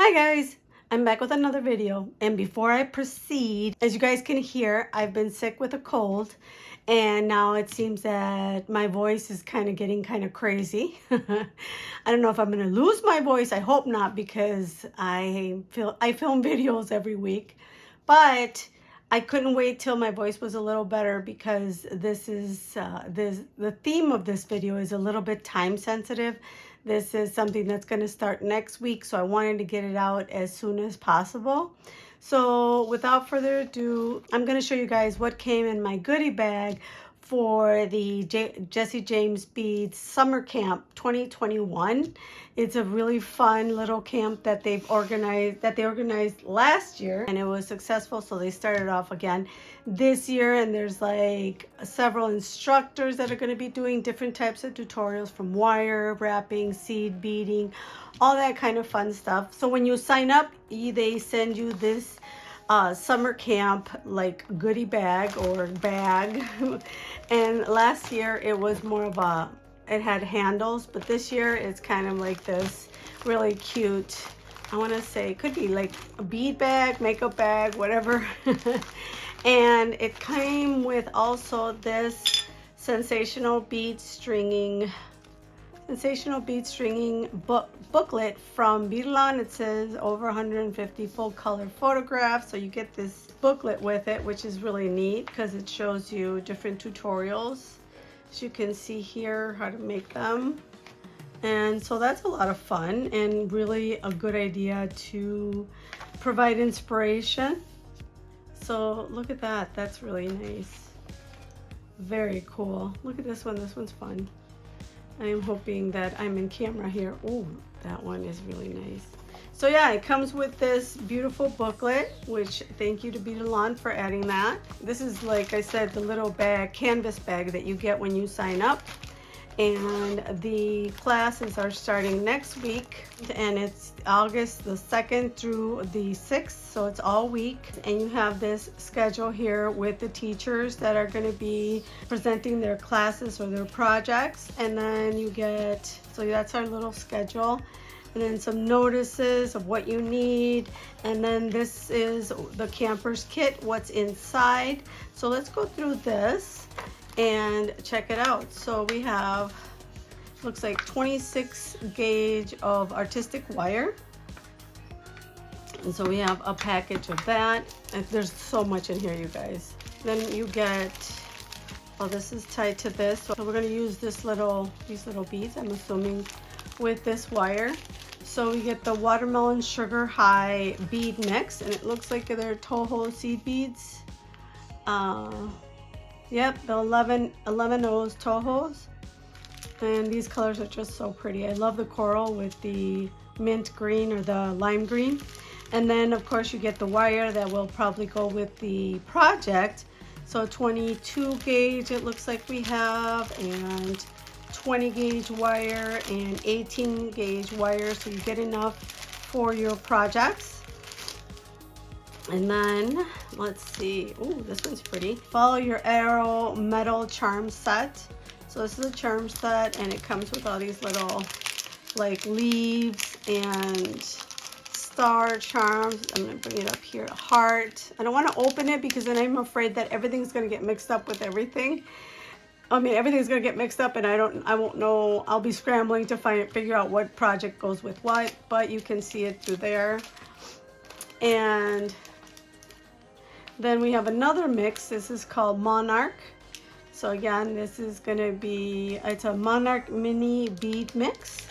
Hi guys, I'm back with another video, and before I proceed, as you guys can hear, I've been sick with a cold, and now it seems that my voice is getting crazy. I don't know if I'm gonna lose my voice. I hope not, because I film videos every week, but I couldn't wait till my voice was a little better, because this is the theme of this video is a little bit time sensitive. This is something that's going to start next week, so I wanted to get it out as soon as possible. So without further ado, I'm going to show you guys what came in my goodie bag for the Jesse James Bead Summer Camp 2021. It's a really fun little camp that they organized last year, and it was successful, so they started off again this year. And there's like several instructors that are going to be doing different types of tutorials, from wire wrapping, seed beading, all that kind of fun stuff. So when you sign up, they send you this summer camp like goodie bag or bag. And last year it was more of it had handles, but this year it's kind of like this really cute, I want to say it could be like a bead bag, makeup bag, whatever. And it came with also this sensational bead stringing booklet from Bead. It says over 150 full color photographs, so you get this booklet with it, which is really neat because it shows you different tutorials, as you can see here, how to make them. And so that's a lot of fun and really a good idea to provide inspiration. So look at that, that's really nice, very cool. Look at this one, this one's fun. I am hoping that I'm in camera here. Oh, that one is really nice. So yeah, it comes with this beautiful booklet, which thank you to Bead for adding that. This is, like I said, the little bag, canvas bag that you get when you sign up. And the classes are starting next week, and it's August the 2nd through the 6th, so it's all week. And you have this schedule here with the teachers that are going to be presenting their classes or their projects. And then you get, so that's our little schedule, and then some notices of what you need. And then this is the camper's kit, what's inside. So let's go through this and check it out. So we have, looks like 26 gauge of artistic wire, and so we have a package of that. And there's so much in here, you guys. Then you get, oh, this is tied to this, so we're going to use these little beads, I'm assuming, with this wire. So we get the watermelon sugar high bead mix, and it looks like they're Toho seed beads. Yep, the 11 O's Tohos. And these colors are just so pretty. I love the coral with the mint green or the lime green. And then of course you get the wire that will probably go with the project. So 22 gauge it looks like we have, and 20 gauge wire and 18 gauge wire, so you get enough for your projects. And then let's see, oh, this one's pretty. Follow your arrow metal charm set. So this is a charm set, and it comes with all these little like leaves and star charms. I'm gonna bring it up here, heart. I don't want to open it because then I'm afraid that everything's gonna get mixed up with everything. I mean, everything's gonna get mixed up, and I won't know. I'll be scrambling to figure out what project goes with what, but you can see it through there. And then we have another mix. This is called Monarch. So again, this is gonna be, it's a Monarch mini bead mix.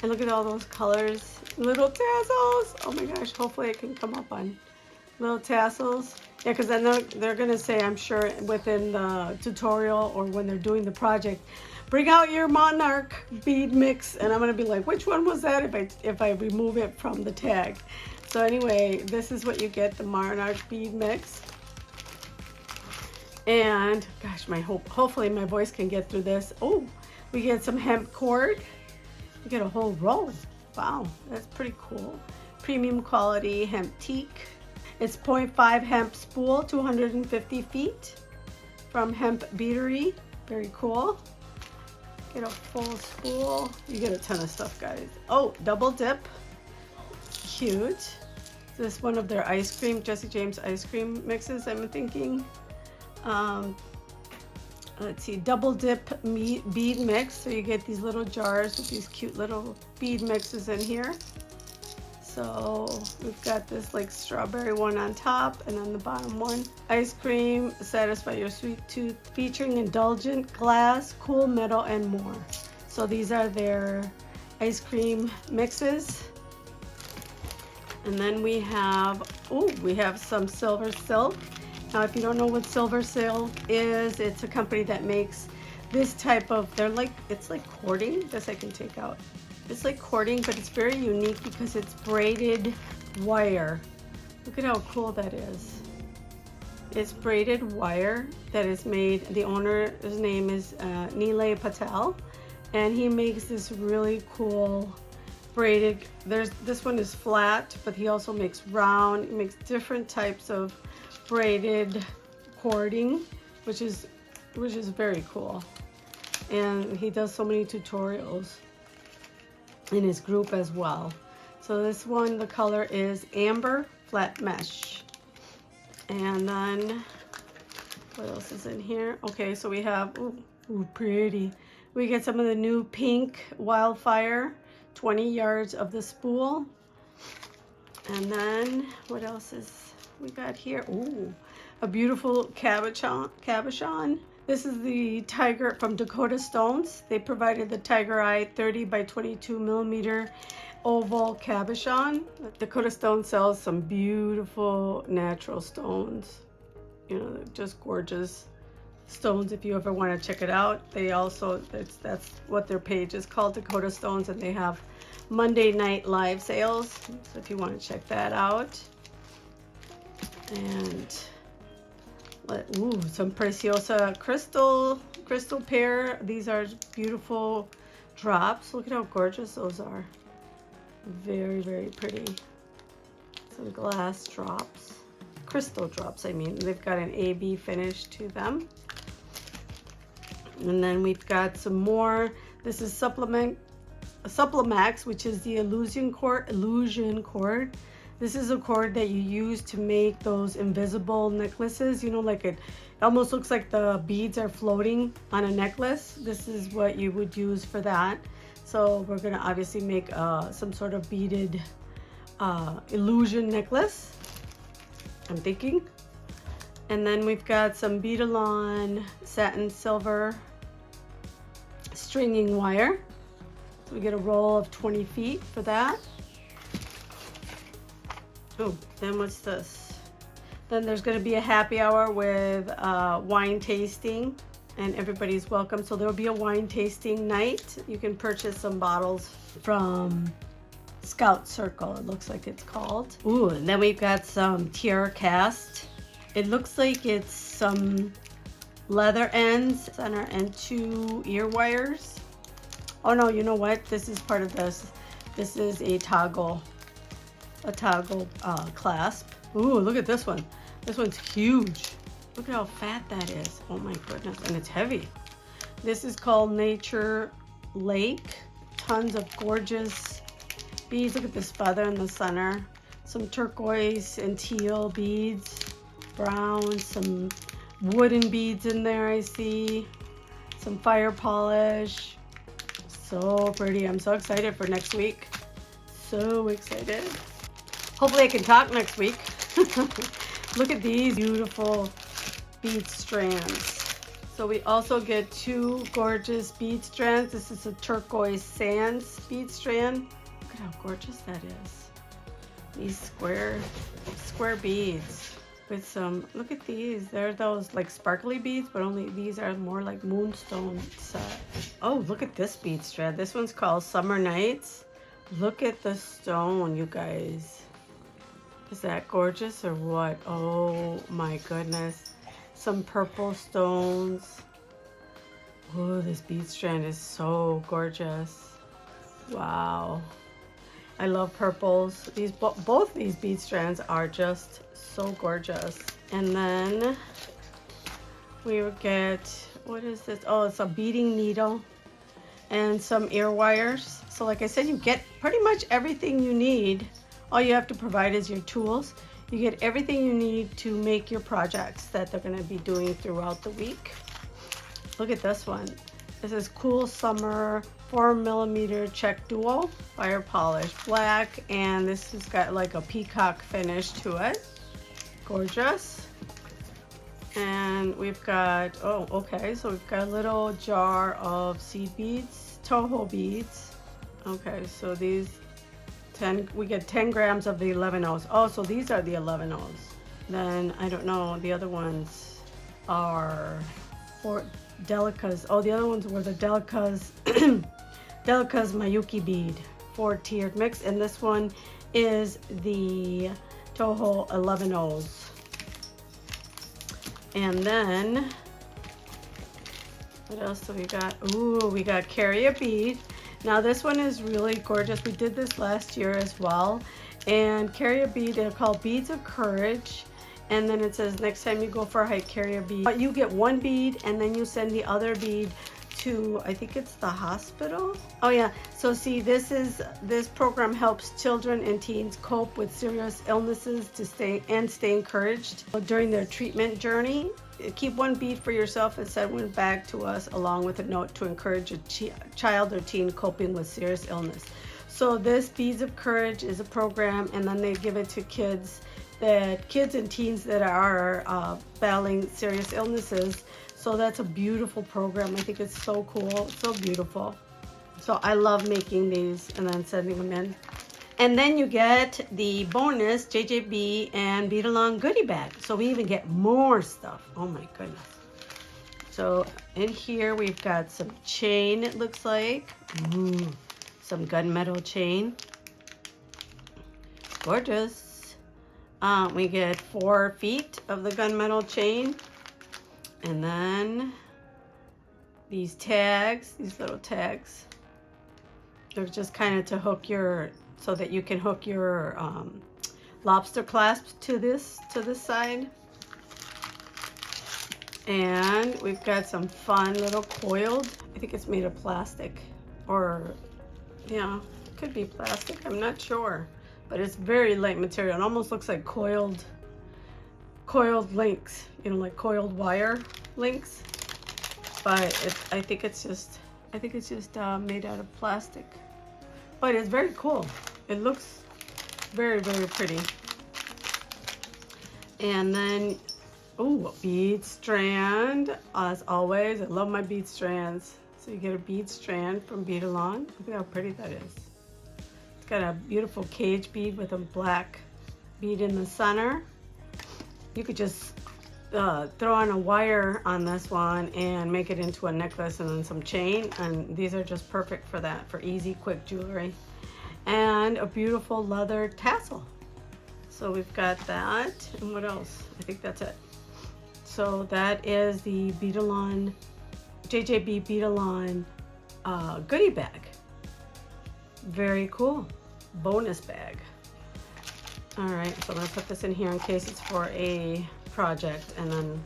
And look at all those colors, little tassels. Oh my gosh, hopefully it can come up on little tassels. Yeah, because then they're gonna say, I'm sure within the tutorial or when they're doing the project, bring out your Monarch bead mix. And I'm gonna be like, which one was that if I remove it from the tag? So anyway, this is what you get, the Monarch bead mix. And gosh, hopefully my voice can get through this. Oh, we get some hemp cord. You get a whole roll. Wow, that's pretty cool. Premium quality hemp teak. It's 0.5 hemp spool, 250 feet from Hemp Beadery. Very cool. Get a full spool. You get a ton of stuff, guys. Oh, double dip cute. This is one of their ice cream, Jesse James ice cream mixes, I'm thinking. Let's see, double dip bead mix. So you get these little jars with these cute little bead mixes in here. So we've got this like strawberry one on top, and on the bottom one, ice cream, satisfy your sweet tooth, featuring indulgent glass, cool metal, and more. So these are their ice cream mixes. And then we have some Silver Silk. Now, if you don't know what Silver Silk is, it's a company that makes this type of, it's like cording. This I can take out. It's like cording, but it's very unique because it's braided wire. Look at how cool that is. It's braided wire that is made, the owner's name is Nilay Patel, and he makes this really cool braided, this one is flat, but he also makes round, he makes different types of braided cording, which is very cool. And he does so many tutorials in his group as well. So this one, the color is Amber Flat Mesh. And then what else is in here? Okay, so we have, ooh, pretty. We get some of the new pink Wildfire, 20 yards of the spool. And then what else is we got here? Ooh, a beautiful cabochon. This is the tiger from Dakota Stones. They provided the Tiger Eye 30 by 22 millimeter oval cabochon. Dakota Stone sells some beautiful natural stones. You know, just gorgeous stones if you ever want to check it out. They also, that's what their page is called, Dakota Stones, and they have Monday night live sales. So if you want to check that out. And ooh, some Preciosa crystal pair. These are beautiful drops. Look at how gorgeous those are. Very, very pretty. Some glass drops, crystal drops, I mean. They've got an AB finish to them. And then we've got some more. This is Suplamax, which is the illusion cord. This is a cord that you use to make those invisible necklaces. You know, like it almost looks like the beads are floating on a necklace. This is what you would use for that. So we're gonna obviously make some sort of beaded illusion necklace, I'm thinking. And then we've got some Beadalon satin silver stringing wire. So we get a roll of 20 feet for that. Oh, then what's this? Then there's going to be a happy hour with wine tasting, and everybody's welcome. So there'll be a wine tasting night. You can purchase some bottles from Scout Circle, it looks like it's called. Ooh, and then we've got some tiara cast. It looks like it's some leather ends, center, and 2 ear wires. Oh no, you know what? This is part of this. This is a toggle clasp. Ooh, look at this one. This one's huge. Look at how fat that is. Oh my goodness, and it's heavy. This is called Nature Lake. Tons of gorgeous beads. Look at this feather in the center. Some turquoise and teal beads. Brown, some wooden beads in there I see. Some fire polish. So pretty. I'm so excited for next week. So excited. Hopefully I can talk next week. Look at these beautiful bead strands. So we also get 2 gorgeous bead strands. This is a turquoise sands bead strand. Look at how gorgeous that is. These square beads with some, look at these. They're those like sparkly beads, but only these are more like moonstone set. Oh, look at this bead strand. This one's called Summer Nights. Look at the stone, you guys. Is that gorgeous or what? Oh my goodness. Some purple stones. Oh, this bead strand is so gorgeous. Wow. I love purples. These both these bead strands are just so gorgeous. And then we would get, what is this? Oh, it's a beading needle and some ear wires. So like I said, you get pretty much everything you need. All you have to provide is your tools. You get everything you need to make your projects that they're going to be doing throughout the week. Look at this one. This is Cool Summer 4mm Check Duo Fire Polish Black, and this has got like a peacock finish to it. Gorgeous. And we've got, oh, okay, so we've got a little jar of seed beads, Toho beads. Okay, so these 10, we get 10 grams of the 11-0s. Oh, so these are the 11-0s. Then, I don't know, the other ones are for Delicas. Oh, the other ones were the Delicas, Delicas Mayuki bead, 4-tiered mix. And this one is the Toho 11-0s. And then, what else do we got? Ooh, we got Carry a Bead. Now this one is really gorgeous. We did this last year as well. And Carry a Bead, they're called Beads of Courage. And then it says, next time you go for a hike, carry a bead. But you get one bead and then you send the other bead to, I think it's the hospital. Oh yeah, so see, this program helps children and teens cope with serious illnesses to stay encouraged during their treatment journey. Keep one bead for yourself and send one back to us along with a note to encourage a child or teen coping with serious illness. So this Beads of Courage is a program, and then they give it to kids and teens that are battling serious illnesses. So that's a beautiful program. I think it's so cool, so beautiful. So I love making these and then sending them in. And then you get the bonus JJB and Bead Along goodie bag. So we even get more stuff. Oh my goodness. So in here we've got some chain, it looks like. Ooh, some gunmetal chain. Gorgeous. We get 4 feet of the gunmetal chain. And then these tags, these little tags, they're just kind of to hook your, so that you can hook your lobster clasp to this side. And we've got some fun little coiled, I think it's made of plastic, or yeah, it could be plastic, I'm not sure. But it's very light material. It almost looks like coiled links, you know, like coiled wire links. But I think it's just made out of plastic. But it's very cool. It looks very, very pretty. And then, ooh, a bead strand. As always, I love my bead strands. So you get a bead strand from Bead Along. Look at how pretty that is. It's got a beautiful cage bead with a black bead in the center. You could just throw on a wire on this one and make it into a necklace and then some chain. And these are just perfect for that, for easy, quick jewelry. And a beautiful leather tassel. So we've got that. And what else? I think that's it. So that is the Bead Along, JJB Bead Along goodie bag. Very cool. Bonus bag. All right, so I'm gonna put this in here in case it's for a project, and then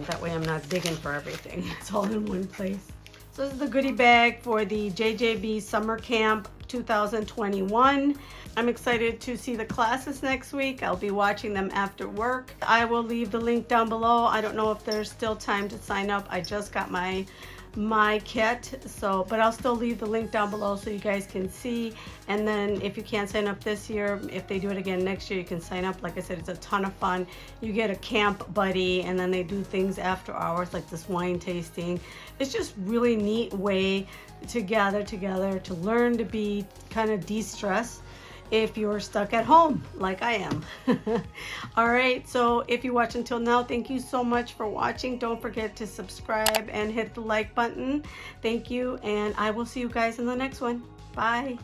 that way I'm not digging for everything. It's all in one place. So this is the goodie bag for the JJB Summer Camp 2021. I'm excited to see the classes next week. I'll be watching them after work. I will leave the link down below. I don't know if there's still time to sign up. I just got my kit, so but I'll still leave the link down below so you guys can see. And then if you can't sign up this year, if they do it again next year, you can sign up. Like I said, it's a ton of fun. You get a camp buddy, and then they do things after hours like this wine tasting. It's just really neat way to gather together, to learn to be kind of de-stress if you're stuck at home like I am. All right, so if you watch until now, thank you so much for watching. Don't forget to subscribe and hit the like button. Thank you, and I will see you guys in the next one. Bye.